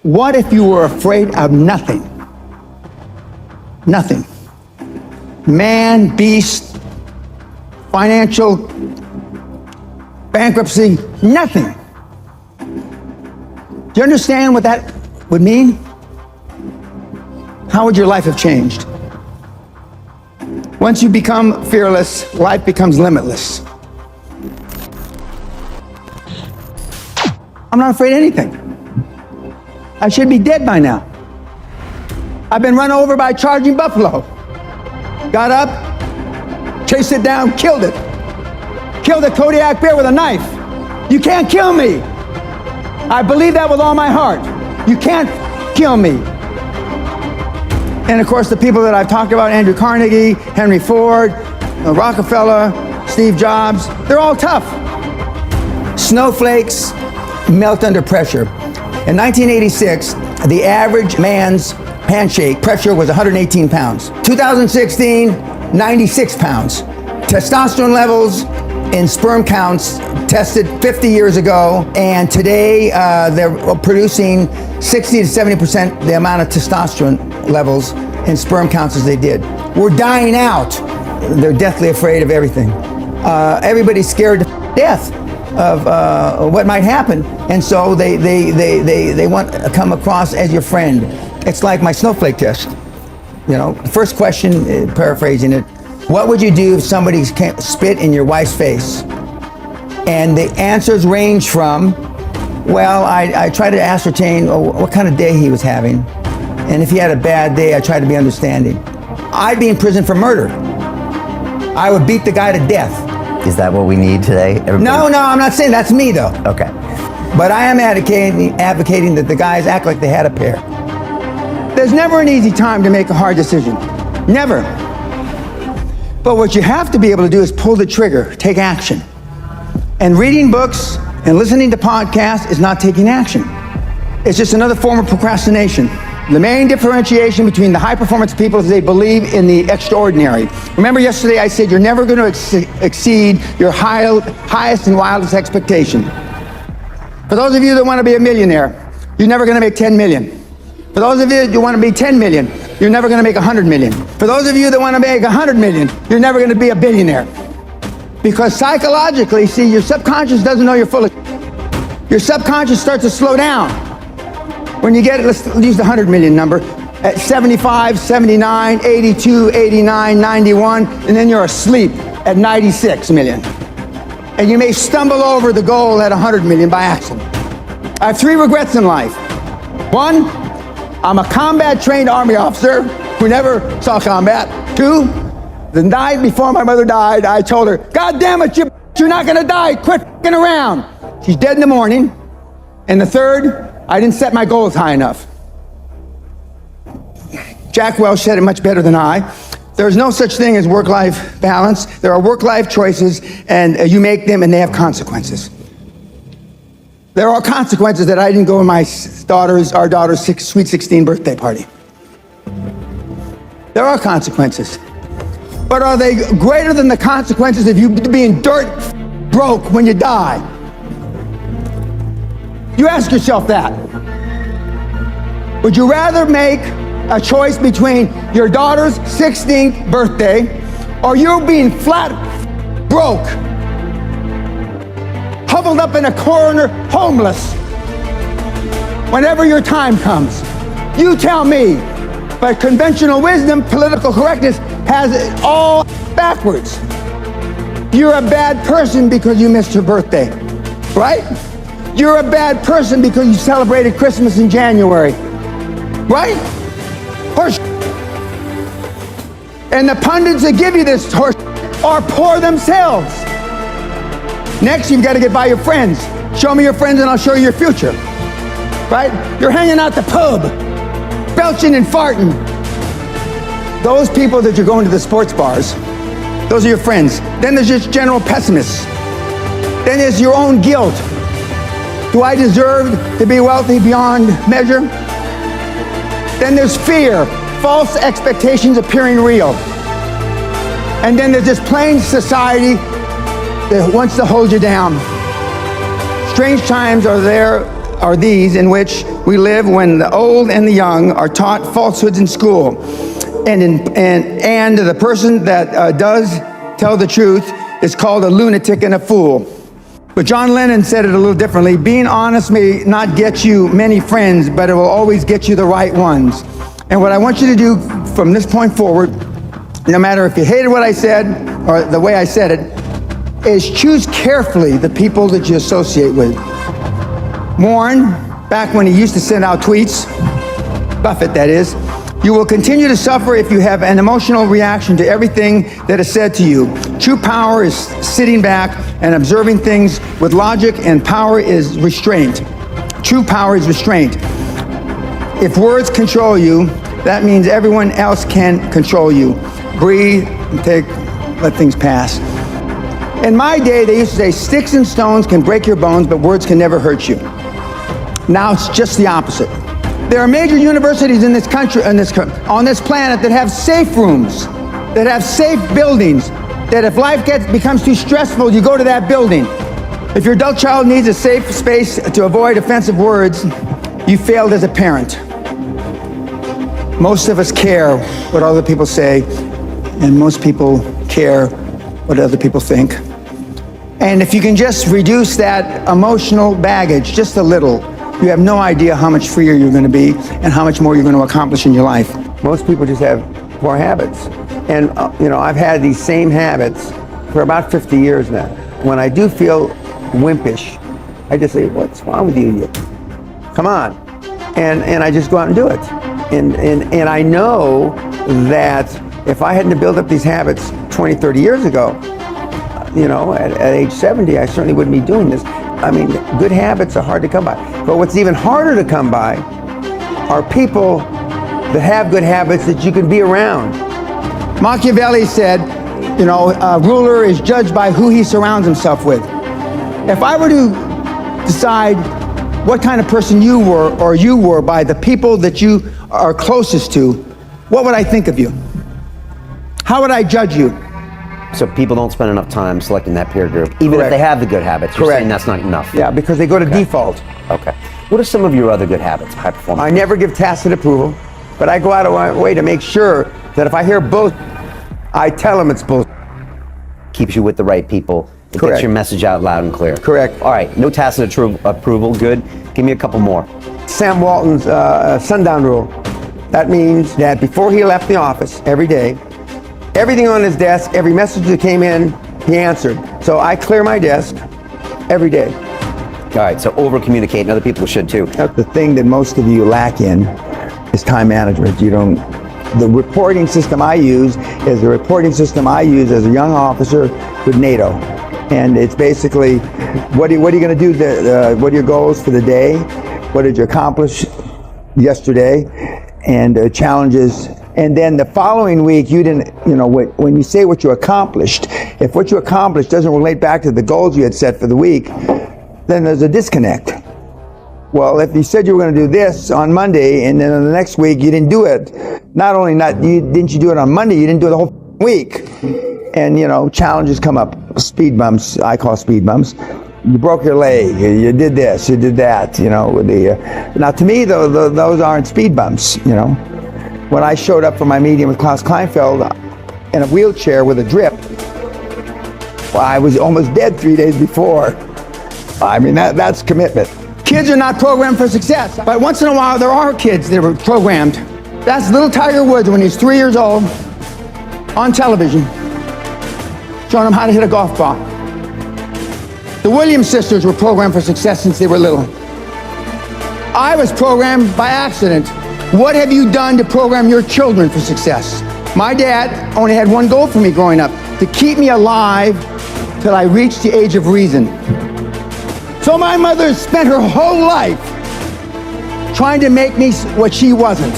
What if you were afraid of nothing? Nothing. Man, beast, financial bankruptcy, nothing. Do you understand what that would mean? How would your life have changed? Once you become fearless, life becomes limitless. I'm not afraid of anything. I should be dead by now. I've been run over by a charging buffalo. Got up, chased it down, killed it. Killed a Kodiak bear with a knife. You can't kill me. I believe that with all my heart. You can't kill me. And of course, the people that I've talked about, Andrew Carnegie, Henry Ford, Rockefeller, Steve Jobs, they're all tough. Snowflakes melt under pressure. In 1986, the average man's handshake pressure was 118 pounds. 2016, 96 pounds. Testosterone levels in sperm counts tested 50 years ago, and today they're producing 60 to 70% the amount of testosterone levels in sperm counts as they did. We're dying out. They're deathly afraid of everything. Everybody's scared to death of what might happen, and so they want to come across as your friend. It's like my snowflake test. You know, the first question, paraphrasing it, what would you do if somebody spit in your wife's face? And the answers range from, well, I try to ascertain what kind of day he was having. And if he had a bad day, I try to be understanding. I'd be in prison for murder. I would beat the guy to death. Is that what we need today? Everybody? No, I'm not saying that's me though. Okay. But I am advocating that the guys act like they had a pair. There's never an easy time to make a hard decision. Never. But what you have to be able to do is pull the trigger, take action. And reading books and listening to podcasts is not taking action. It's just another form of procrastination. The main differentiation between the high-performance people is they believe in the extraordinary. Remember yesterday I said you're never going to exceed your highest and wildest expectation. For those of you that want to be a millionaire, you're never going to make 10 million. For those of you that want to be 10 million, you're never going to make 100 million. For those of you that want to make 100 million, you're never going to be a billionaire. Because psychologically, see, your subconscious doesn't know you're full of Your subconscious starts to slow down. When you get, let's use the 100 million number, at 75, 79, 82, 89, 91, and then you're asleep at 96 million. And you may stumble over the goal at 100 million by accident. I have 3 regrets in life. 1, I'm a combat-trained Army officer who never saw combat. 2, the night before my mother died, I told her, God damn it, you're not gonna die, quit f***ing around. She's dead in the morning. And the 3rd, I didn't set my goals high enough. Jack Welch said it much better than I. There's no such thing as work-life balance. There are work-life choices, and you make them, and they have consequences. There are consequences that I didn't go to our daughter's sweet 16 birthday party. There are consequences. But are they greater than the consequences of you being dirt broke when you die? You ask yourself that. Would you rather make a choice between your daughter's 16th birthday or you being flat broke, huddled up in a corner, homeless, whenever your time comes? You tell me. But conventional wisdom, political correctness, has it all backwards. You're a bad person because you missed your birthday, right? You're a bad person because you celebrated Christmas in January, right? Horse. And the pundits that give you this horse are poor themselves. Next, you've got to get by your friends. Show me your friends and I'll show you your future, right? You're hanging out the pub, belching and farting. Those people that you're going to the sports bars, those are your friends. Then there's just general pessimists. Then there's your own guilt. Do I deserve to be wealthy beyond measure? Then there's fear, false expectations appearing real. And then there's this plain society that wants to hold you down. Strange times are these in which we live when the old and the young are taught falsehoods in school. And the person that does tell the truth is called a lunatic and a fool. But John Lennon said it a little differently. Being honest may not get you many friends, but it will always get you the right ones. And what I want you to do from this point forward, no matter if you hated what I said or the way I said it, is choose carefully the people that you associate with. Warren, back when he used to send out tweets, Buffett that is, you will continue to suffer if you have an emotional reaction to everything that is said to you. True power is sitting back and observing things with logic, and power is restraint. True power is restraint. If words control you, that means everyone else can control you. Breathe and let things pass. In my day, they used to say, sticks and stones can break your bones, but words can never hurt you. Now it's just the opposite. There are major universities in this country, on this planet, that have safe rooms, that have safe buildings, that if life becomes too stressful, you go to that building. If your adult child needs a safe space to avoid offensive words, you failed as a parent. Most of us care what other people say, and most people care what other people think. And if you can just reduce that emotional baggage just a little, you have no idea how much freer you're going to be and how much more you're going to accomplish in your life. Most people just have poor habits. And, I've had these same habits for about 50 years now. When I do feel wimpish, I just say, what's wrong with you? Come on. And I just go out and do it. And I know that if I hadn't built up these habits 20, 30 years ago, at age 70, I certainly wouldn't be doing this. I mean, good habits are hard to come by. But what's even harder to come by are people that have good habits that you can be around. Machiavelli said, a ruler is judged by who he surrounds himself with. If I were to decide what kind of person you were by the people that you are closest to, what would I think of you? How would I judge you? So people don't spend enough time selecting that peer group, even Correct. if they have the good habits. You're saying that's not enough. Yeah, because they go to default. Okay. What are some of your other good habits, high performance? I never give tacit approval, but I go out of my way to make sure that if I hear bull, I tell them it's bull. Keeps you with the right people. It Correct. gets your message out loud and clear. Correct. All right, no tacit approval, good. Give me a couple more. Sam Walton's sundown rule. That means that before he left the office every day, everything on his desk, every message that came in, he answered. So I clear my desk every day. All right, so over-communicate, and other people should too. The thing that most of you lack in is time management. The reporting system I use is the reporting system I use as a young officer with NATO. And it's basically, what are you going to do? What are your goals for the day? What did you accomplish yesterday? And challenges. And then the following week, you didn't, when you say what you accomplished, if what you accomplished doesn't relate back to the goals you had set for the week, then there's a disconnect. Well, if you said you were going to do this on Monday, and then on the next week you didn't do it, didn't you do it on Monday, you didn't do it the whole week. And, challenges come up, speed bumps, I call speed bumps. You broke your leg, you did this, you did that, Now, to me, those aren't speed bumps, When I showed up for my meeting with Klaus Kleinfeld in a wheelchair with a drip, well, I was almost dead 3 days before. I mean, that's commitment. Kids are not programmed for success, but once in a while there are kids that are programmed. That's little Tiger Woods when he's 3 years old on television, showing him how to hit a golf ball. The Williams sisters were programmed for success since they were little. I was programmed by accident. What have you done to program your children for success? My dad only had one goal for me growing up, to keep me alive till I reached the age of reason. So my mother spent her whole life trying to make me what she wasn't.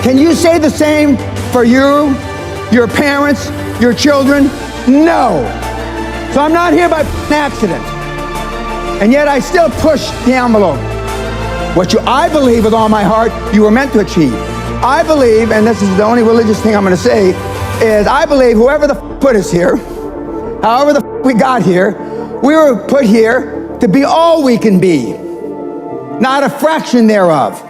Can you say the same for you, your parents, your children? No. So I'm not here by accident. And yet I still push the envelope. I believe with all my heart you were meant to achieve. I believe, and this is the only religious thing I'm going to say, is I believe whoever the put us here, however the we got here, we were put here to be all we can be. not a fraction thereof.